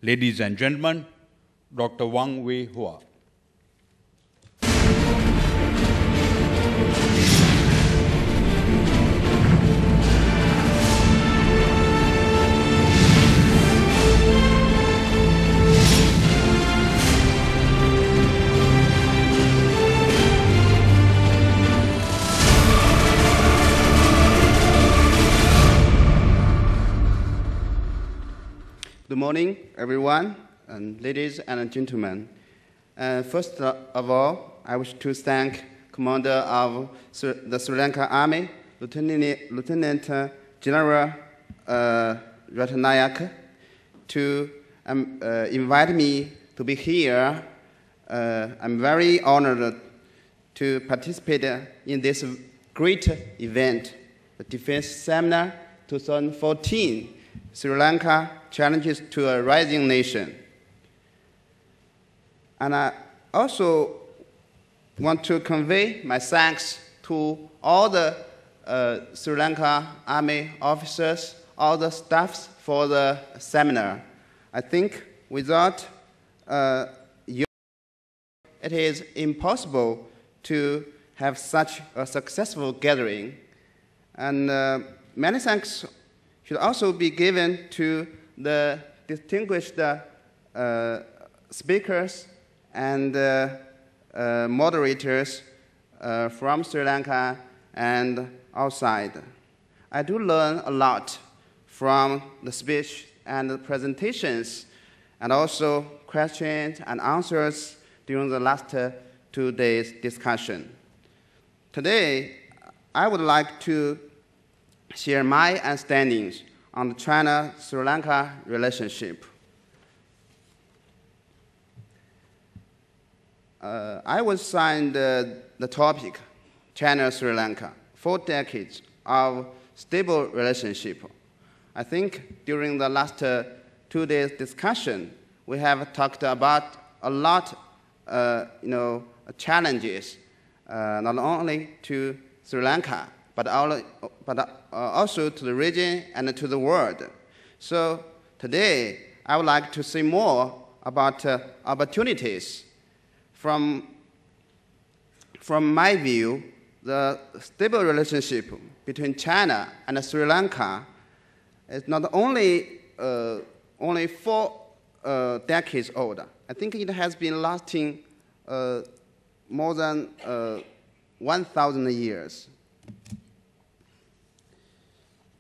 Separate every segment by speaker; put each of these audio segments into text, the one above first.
Speaker 1: Ladies and gentlemen, Dr. Wang Weihua.
Speaker 2: Good morning, everyone, and ladies and gentlemen. First of all, I wish to thank Commander of the Sri Lanka Army, Lieutenant General Ratanayak, to invite me to be here. I'm very honored to participate in this great event, the Defense Seminar 2014, Sri Lanka Challenges to a Rising Nation. And I also want to convey my thanks to all the Sri Lanka Army officers, all the staffs for the seminar. I think without you, it is impossible to have such a successful gathering. And many thanks should also be given to the distinguished speakers and moderators from Sri Lanka and outside. I do learn a lot from the speech and the presentations, and also questions and answers during the last 2 days' discussion. Today, I would like to share my understandings on the China-Sri Lanka relationship. I was assigned the topic, China-Sri Lanka, 4 decades of stable relationship. I think during the last 2 days discussion, we have talked about a lot challenges, not only to Sri Lanka, but also to the region and to the world. So today, I would like to say more about opportunities. From my view, the stable relationship between China and Sri Lanka is not only 4 decades old. I think it has been lasting more than 1,000 years.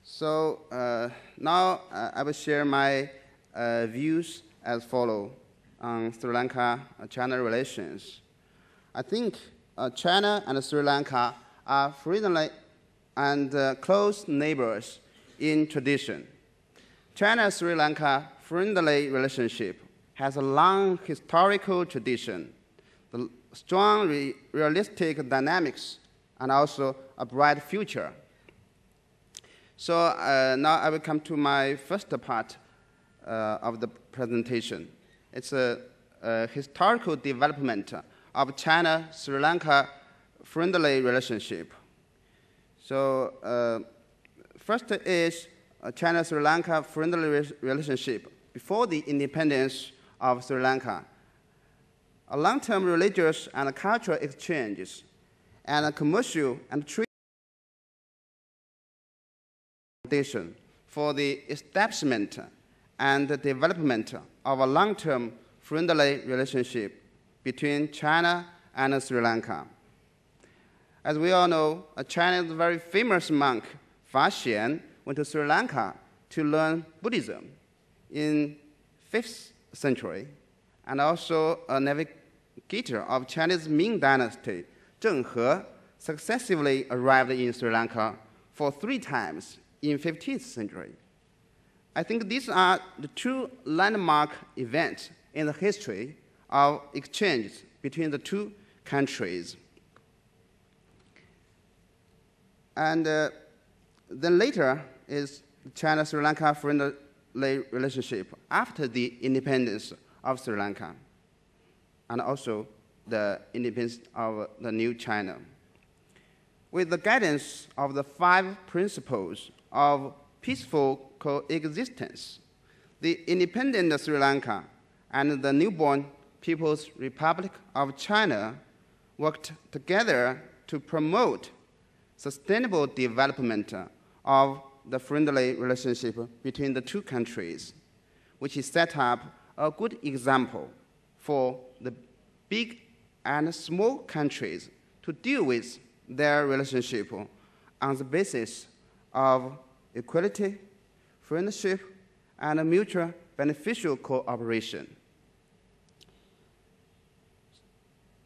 Speaker 2: So now I will share my views as follows on Sri Lanka-China relations. I think China and Sri Lanka are friendly and close neighbors in tradition. China-Sri Lanka friendly relationship has a long historical tradition, the strong realistic dynamics, and also a bright future. So now I will come to my first part of the presentation. It's a historical development of China-Sri Lanka friendly relationship. So first is China-Sri Lanka friendly relationship before the independence of Sri Lanka. A long-term religious and cultural exchanges and commercial and trade for the establishment and the development of a long-term friendly relationship between China and Sri Lanka. As we all know, China's very famous monk, Fa Xian, went to Sri Lanka to learn Buddhism in 5th century, and also a navigator of Chinese Ming Dynasty, Zheng He, successively arrived in Sri Lanka for 3 times in 15th century. I think these are the 2 landmark events in the history of exchanges between the 2 countries. And then later is China-Sri Lanka friendly relationship after the independence of Sri Lanka, and also the independence of the new China. With the guidance of the 5 principles of peaceful coexistence, the independent Sri Lanka and the newborn People's Republic of China worked together to promote sustainable development of the friendly relationship between the two countries, which set up a good example for the big and small countries to deal with their relationship on the basis of equality, friendship, and mutual beneficial cooperation.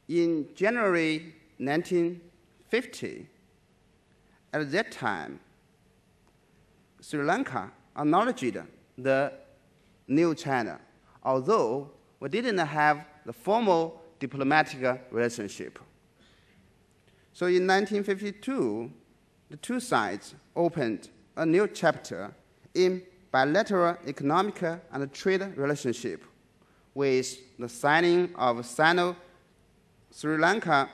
Speaker 2: In January 1950, at that time, Sri Lanka acknowledged the new China, although we didn't have the formal diplomatic relationship. So in 1952, the two sides opened a new chapter in bilateral economic and trade relationship with the signing of Sino-Sri Lanka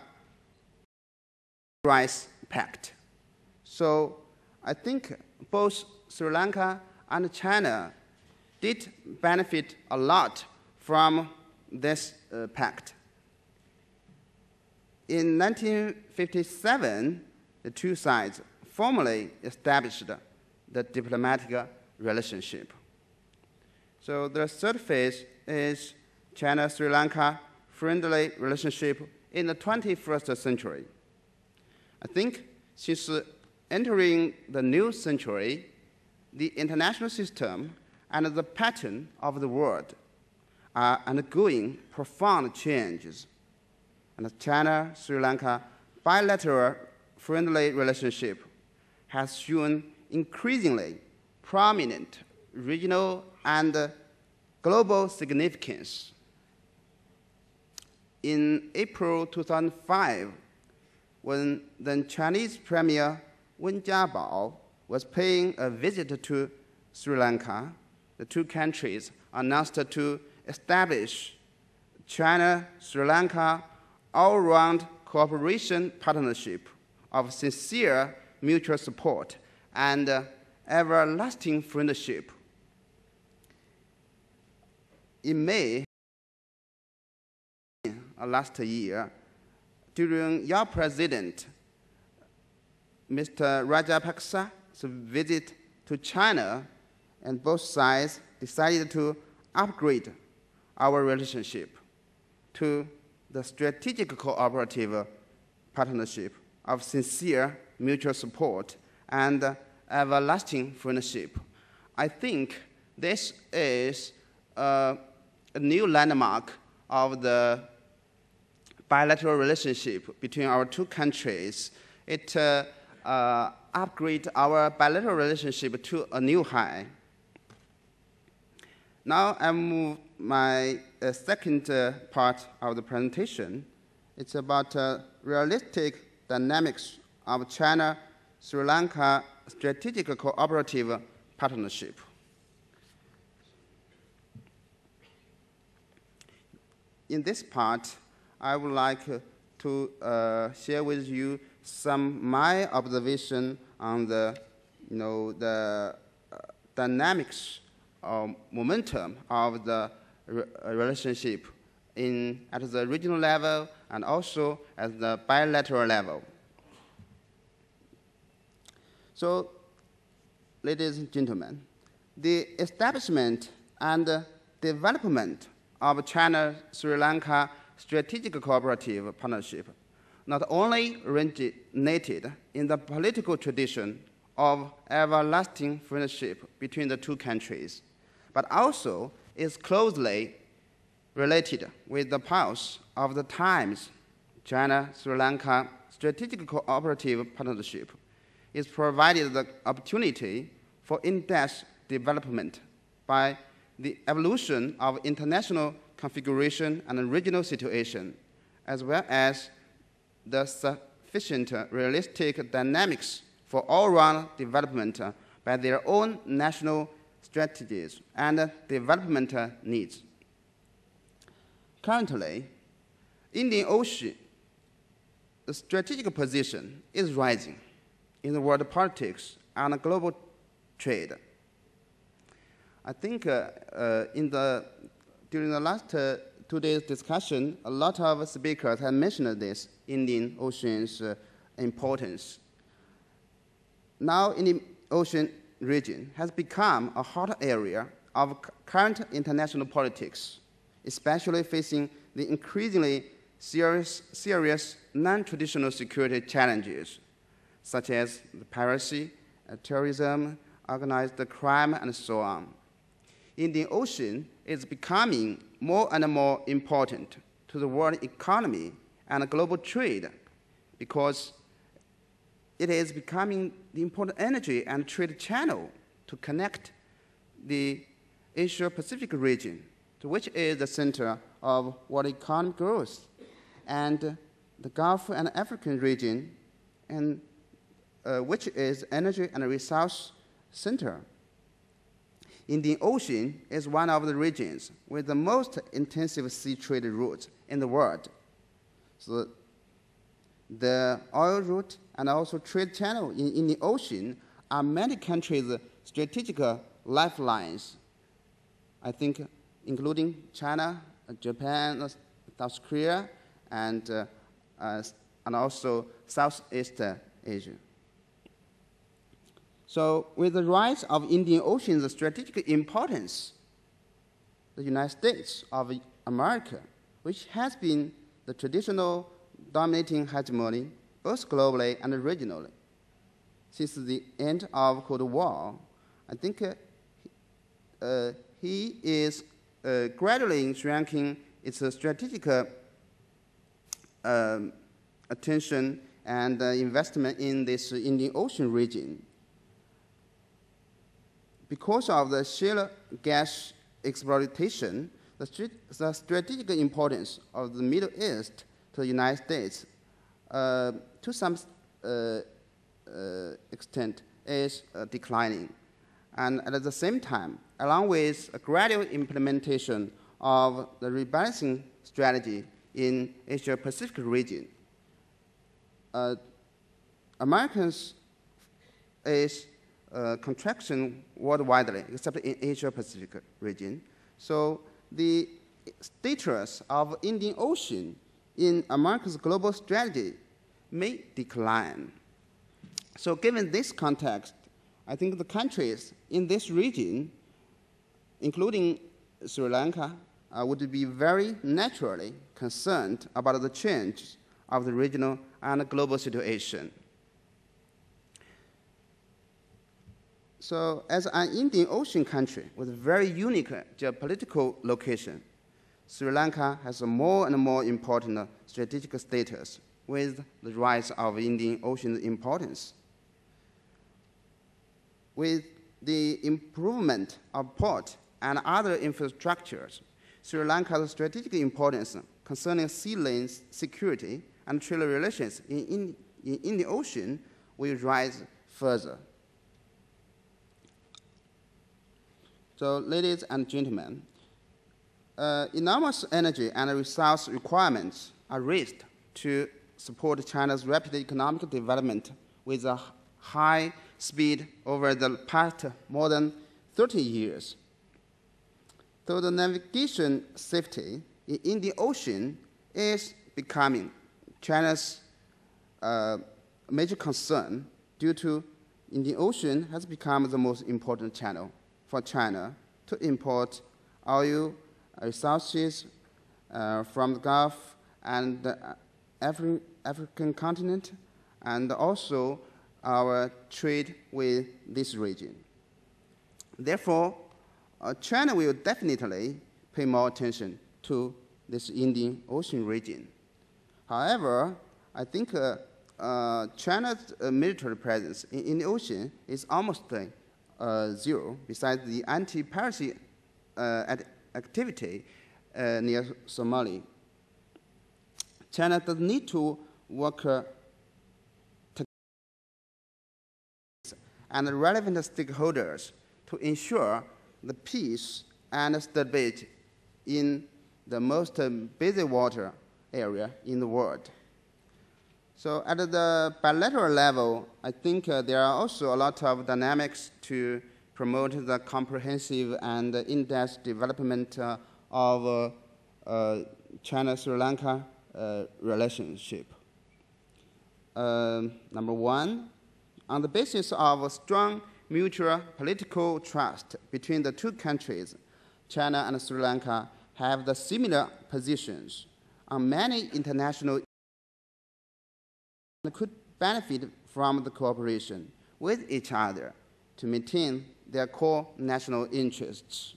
Speaker 2: Rights Pact. So I think both Sri Lanka and China did benefit a lot from this pact. In 1957, the two sides formally established the diplomatic relationship. So the third phase is China-Sri Lanka friendly relationship in the 21st century. I think since entering the new century, the international system and the pattern of the world are undergoing profound changes. And the China-Sri Lanka bilateral friendly relationship has shown increasingly prominent regional and global significance. In April 2005, when the Chinese Premier Wen Jiabao was paying a visit to Sri Lanka, the two countries announced to establish China-Sri Lanka all-round cooperation partnership of sincere mutual support and everlasting friendship. In May last year, during your president, Mr. Rajapaksa's visit to China, and both sides decided to upgrade our relationship to the strategic cooperative partnership of sincere mutual support and everlasting friendship. I think this is a new landmark of the bilateral relationship between our two countries. It upgrades our bilateral relationship to a new high. Now I move my second part of the presentation. It's about realistic dynamics of China-Sri Lanka strategic cooperative partnership. In this part, I would like to share with you some my observation on the dynamics or momentum of the relationship at the regional level and also at the bilateral level. So, ladies and gentlemen, the establishment and development of China-Sri Lanka strategic cooperative partnership not only originated in the political tradition of everlasting friendship between the two countries, but also is closely related with the pulse of the times. China-Sri Lanka strategic cooperative partnership is provided the opportunity for in-depth development by the evolution of international configuration and regional situation, as well as the sufficient realistic dynamics for all-round development by their own national strategies and development needs. Currently, Indian Ocean, the strategic position is rising in the world politics and global trade. I think during the last 2 days discussion, a lot of speakers have mentioned this Indian Ocean's importance. Now, Indian Ocean region has become a hot area of current international politics, especially facing the increasingly serious non-traditional security challenges, such as piracy, terrorism, organized crime, and so on. Indian Ocean is becoming more and more important to the world economy and global trade because it is becoming the important energy and trade channel to connect the Asia-Pacific region, to which is the center of world economic growth, and the Gulf and African region, and which is energy and resource center. Indian Ocean is one of the regions with the most intensive sea trade routes in the world. So the oil route and also trade channel in Indian Ocean are many countries' strategic lifelines, I think, including China, Japan, South Korea, and also Southeast Asia. So with the rise of Indian Ocean's strategic importance, the United States of America, which has been the traditional dominating hegemony both globally and regionally since the end of Cold War, I think he is gradually shrinking its strategic attention and investment in this Indian Ocean region. Because of the shale gas exploitation, the strategic importance of the Middle East to the United States, to some extent, is declining. And at the same time, along with a gradual implementation of the rebalancing strategy in Asia-Pacific region, Americans is contraction worldwide, except in Asia-Pacific region. So the status of Indian Ocean in America's global strategy may decline. So given this context, I think the countries in this region, including Sri Lanka, would be very naturally concerned about the change of the regional and global situation. So as an Indian Ocean country with a very unique geopolitical location, Sri Lanka has a more and more important strategic status with the rise of Indian Ocean importance. With the improvement of port and other infrastructures, Sri Lanka's strategic importance concerning sea lanes security and trade relations in the ocean will rise further. So, ladies and gentlemen, enormous energy and resource requirements are raised to support China's rapid economic development with a high speed over the past more than 30 years. So the navigation safety in Indian Ocean is becoming China's major concern due to Indian Ocean has become the most important channel for China to import oil resources from the Gulf and the African continent, and also our trade with this region. Therefore, China will definitely pay more attention to this Indian Ocean region. However, I think China's military presence in the ocean is almost zero, besides the anti-piracy activity near Somalia. China does need to work and relevant stakeholders to ensure the peace and stability in the most busy water area in the world. So at the bilateral level, I think there are also a lot of dynamics to promote the comprehensive and in-depth development of China-Sri Lanka relationship. Number one, on the basis of a strong mutual political trust between the two countries, China and Sri Lanka have the similar positions on many international issues and could benefit from the cooperation with each other to maintain their core national interests.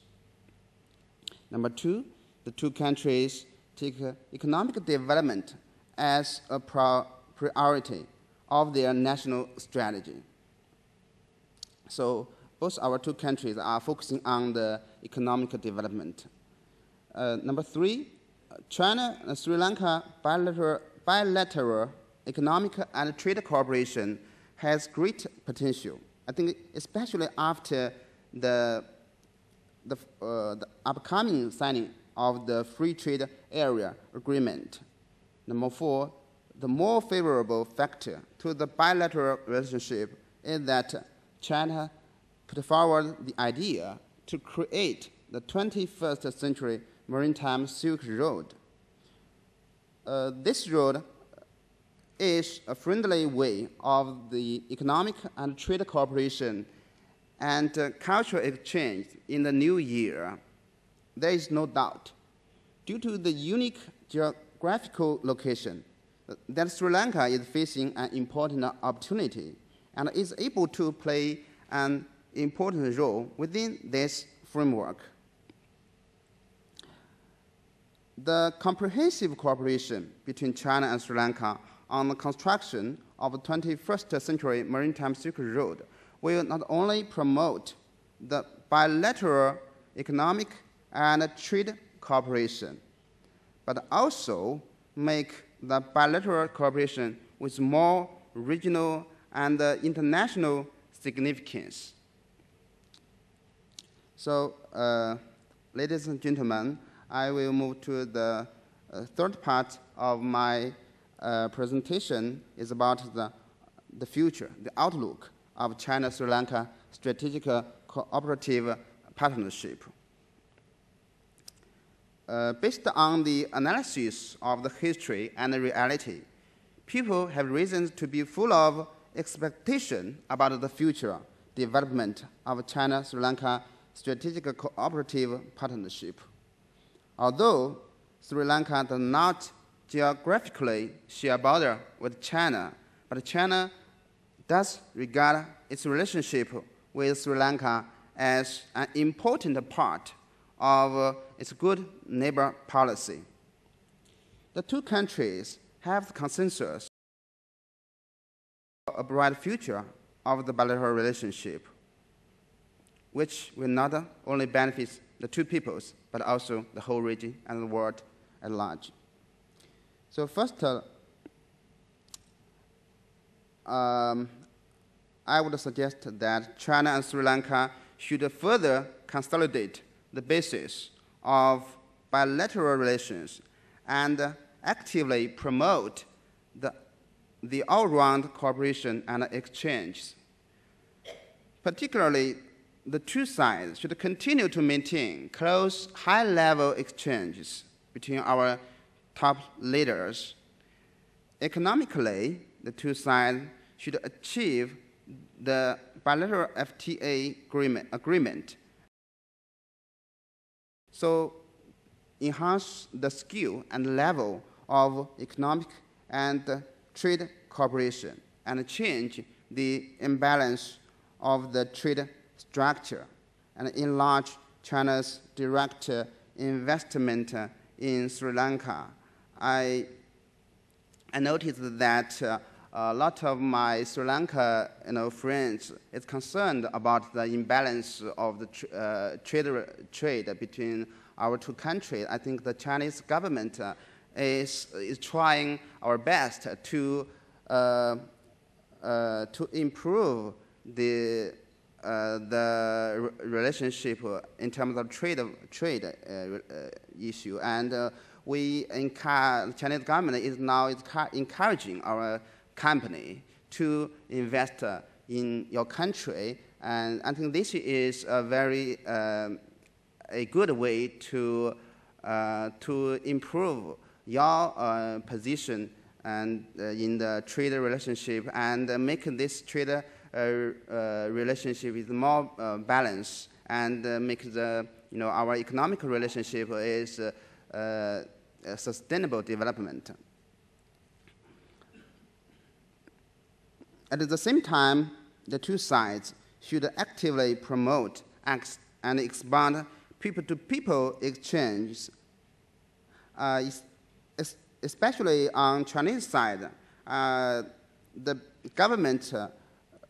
Speaker 2: Number two, the two countries take economic development as a priority of their national strategy. So both our two countries are focusing on the economic development. Number three, China and Sri Lanka bilateral economic and trade cooperation has great potential. I think especially after the upcoming signing of the Free Trade Area Agreement. Number four, the more favorable factor to the bilateral relationship is that China put forward the idea to create the 21st century maritime Silk Road. This road is a friendly way of the economic and trade cooperation and cultural exchange in the new year. There is no doubt, due to the unique geographical location, that Sri Lanka is facing an important opportunity and is able to play an important role within this framework. The comprehensive cooperation between China and Sri Lanka on the construction of a 21st century maritime Silk Road will not only promote the bilateral economic and trade cooperation, but also make the bilateral cooperation with more regional and international significance. So, ladies and gentlemen, I will move to the third part of my presentation is about the future, the outlook of China-Sri Lanka Strategical Cooperative Partnership. Based on the analysis of the history and the reality, people have reasons to be full of expectation about the future development of China-Sri Lanka Strategical Cooperative Partnership. Although Sri Lanka does not geographically share a border with China, but China does regard its relationship with Sri Lanka as an important part of its good neighbor policy. The two countries have consensus a bright future of the bilateral relationship, which will not only benefit the two peoples, but also the whole region and the world at large. So first, I would suggest that China and Sri Lanka should further consolidate the basis of bilateral relations and actively promote the all-round cooperation and exchange. Particularly, the two sides should continue to maintain close, high-level exchanges between our top leaders. Economically, the two sides should achieve the bilateral FTA agreement. So, enhance the skill and level of economic and trade cooperation and change the imbalance of the trade structure and enlarge China's direct investment in Sri Lanka. I noticed that a lot of my Sri Lanka friends is concerned about the imbalance of the trade between our two countries. I think the Chinese government is trying our best to improve the relationship in terms of trade issue, and the Chinese government is now encouraging our company to invest in your country And I think this is a very a good way to improve your position and in the trade relationship and make this trade relationship is more balanced and make the our economic relationship is a sustainable development. At the same time, the two sides should actively promote and expand people-to-people exchange, especially on Chinese side. The government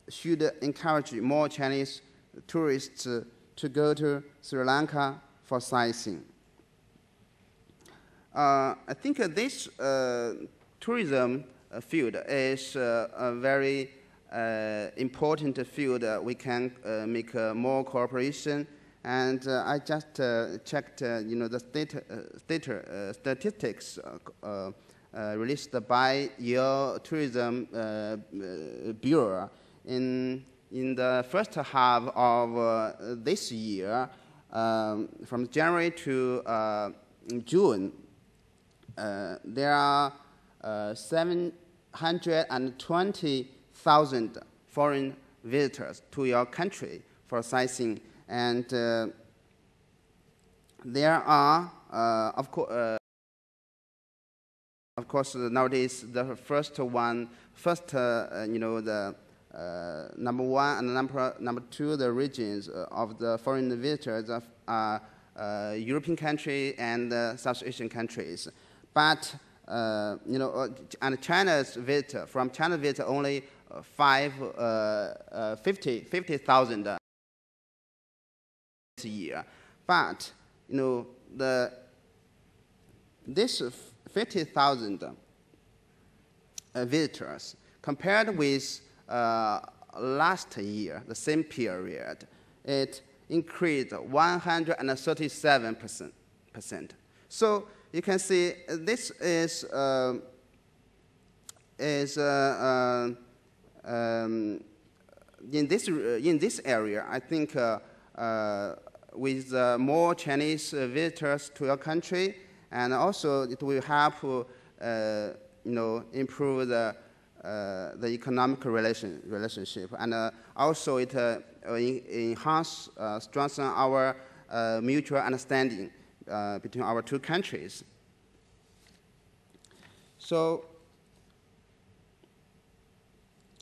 Speaker 2: should encourage more Chinese tourists to go to Sri Lanka for sightseeing. I think this tourism field is a very important field. We can make more cooperation. And I just checked, the statistics released by your tourism bureau. In the first half of this year, from January to June, there are 720,000 foreign visitors to your country for sightseeing. And there are, of course, nowadays the first, the number one and number two, the regions of the foreign visitors are European countries and South Asian countries. But and China's visitor, from China's visitor, only 50,000 this year. But this 50,000 visitors compared with last year, the same period, it increased 137%. So you can see this is in this area. I think with more Chinese visitors to your country, and also it will help improve the economic relationship, and also it enhance, strengthen our mutual understanding between our two countries. So,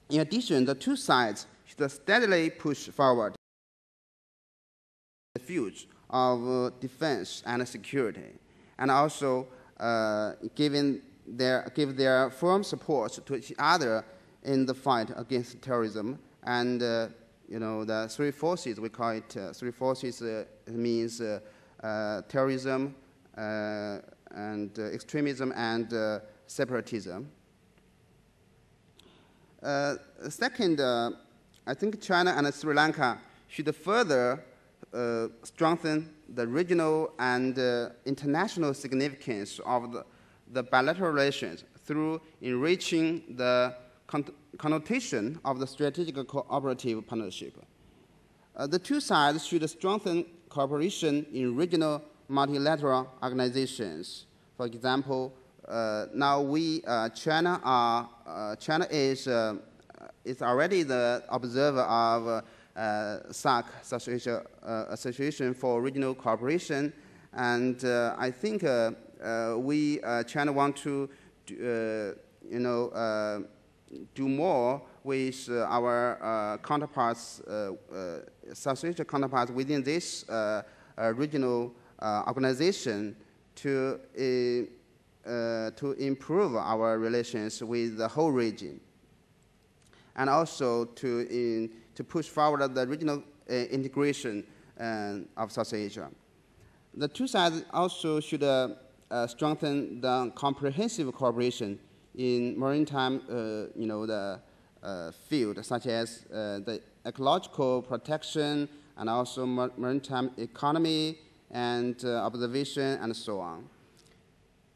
Speaker 2: in addition, the two sides should steadily push forward the field of defense and security, and also give their firm support to each other in the fight against terrorism. And the three forces, we call it three forces, means terrorism and extremism and separatism. Second, I think China and Sri Lanka should further strengthen the regional and international significance of the bilateral relations through enriching the connotation of the strategical cooperative partnership. The two sides should strengthen cooperation in regional multilateral organizations. For example, now China is already the observer of SAARC, South Asia Association for Regional Cooperation, and I think China want to do more with our counterparts, South Asia counterparts within this regional organization to improve our relations with the whole region, and also to push forward the regional integration of South Asia. The two sides also should strengthen the comprehensive cooperation in maritime, the field, such as the ecological protection and also maritime economy and observation and so on.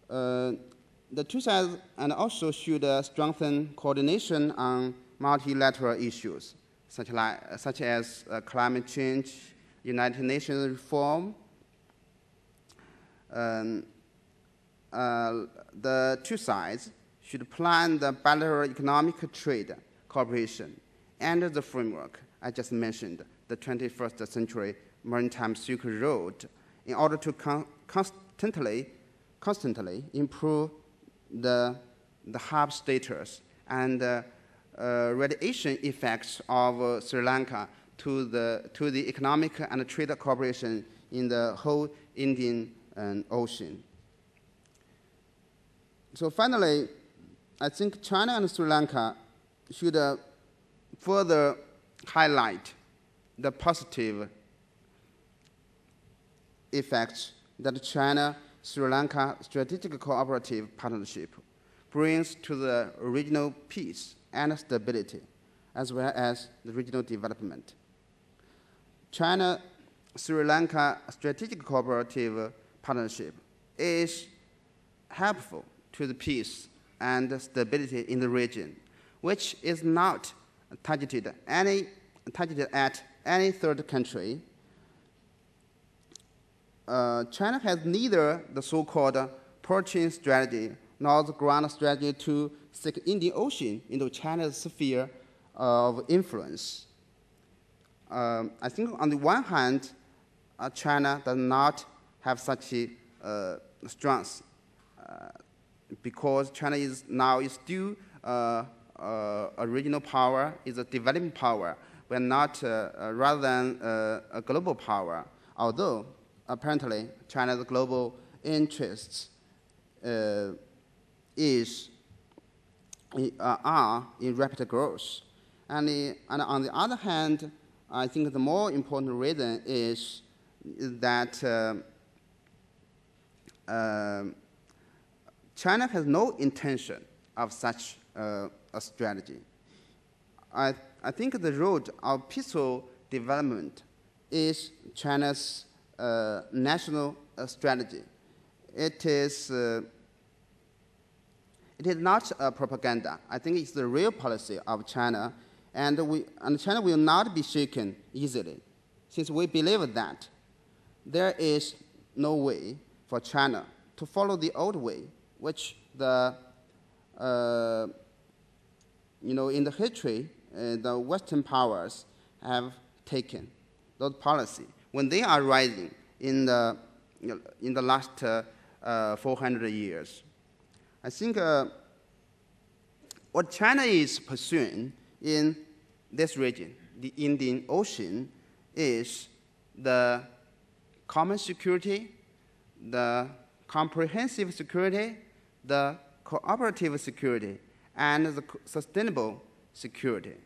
Speaker 2: The two sides and also should strengthen coordination on multilateral issues. such as climate change, United Nations reform. The two sides should plan the bilateral economic trade cooperation and the framework I just mentioned, the 21st century maritime Silk Road, in order to constantly improve the hub status and radiation effects of Sri Lanka to the economic and trade cooperation in the whole Indian Ocean. So finally, I think China and Sri Lanka should further highlight the positive effects that China-Sri Lanka Strategic Cooperative Partnership brings to the regional peace and stability, as well as the regional development. China-Sri Lanka Strategic Cooperative Partnership is helpful to the peace and stability in the region, which is not targeted at any third country. China has neither the so-called portion strategy nor the ground strategy to seek Indian Ocean into China's sphere of influence. I think on the one hand, China does not have such a strength because China is still a regional power, is a developing power, but not rather than a global power. Although apparently China's global interests are in rapid growth, and on the other hand, I think the more important reason is that China has no intention of such a strategy. I think the road of peaceful development is China's national strategy. It is not a propaganda. I think it's the real policy of China, and China will not be shaken easily, since we believe that there is no way for China to follow the old way, which in the history, the Western powers have taken those policy when they are rising in the last 400 years. I think what China is pursuing in this region, the Indian Ocean, is the common security, the comprehensive security, the cooperative security, and the sustainable security.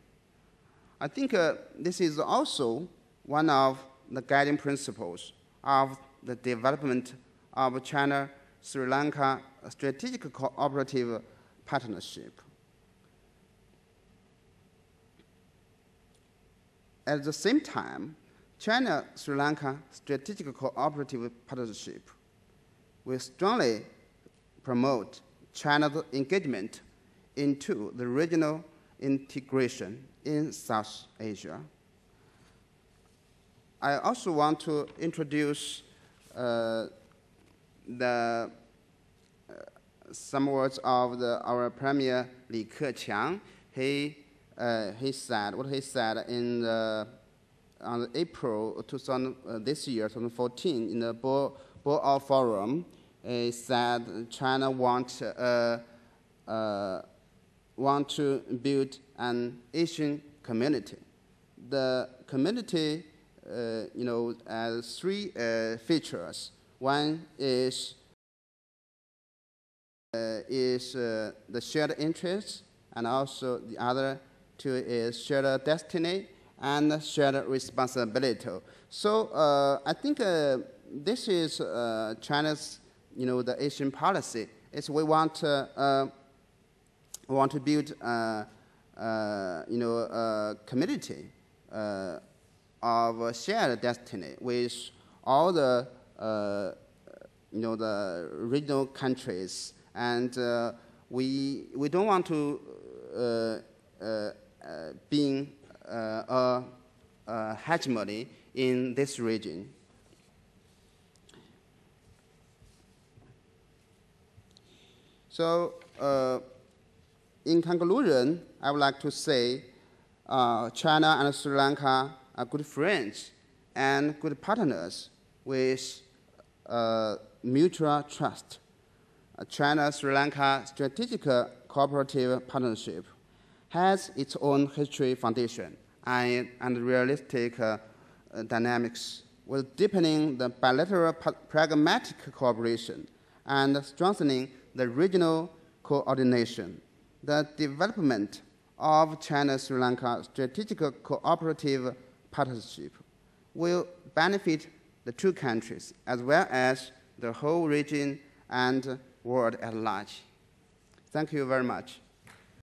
Speaker 2: I think this is also one of the guiding principles of the development of China-Sri Lanka Strategic Cooperative Partnership. At the same time, China-Sri Lanka Strategic Cooperative Partnership will strongly promote China's engagement into the regional integration in South Asia. I also want to introduce some words of our Premier Li Keqiang. He said what he said on April this year, 2014, in the Boao Forum. He said China want to build an Asian community. The community, has three features. One is the shared interests, and also the other two is shared destiny and shared responsibility. So I think this is China's, the Asian policy. Is we want to build a community of shared destiny with all the the regional countries, and we don't want to being a hegemony in this region. So, in conclusion, I would like to say China and Sri Lanka are good friends and good partners with mutual trust. China-Sri Lanka Strategical Cooperative Partnership has its own history, foundation, and realistic dynamics, while deepening the bilateral pragmatic cooperation and strengthening the regional coordination. The development of China-Sri Lanka Strategical Cooperative Partnership will benefit the two countries as well as the whole region and world at large. Thank you very much.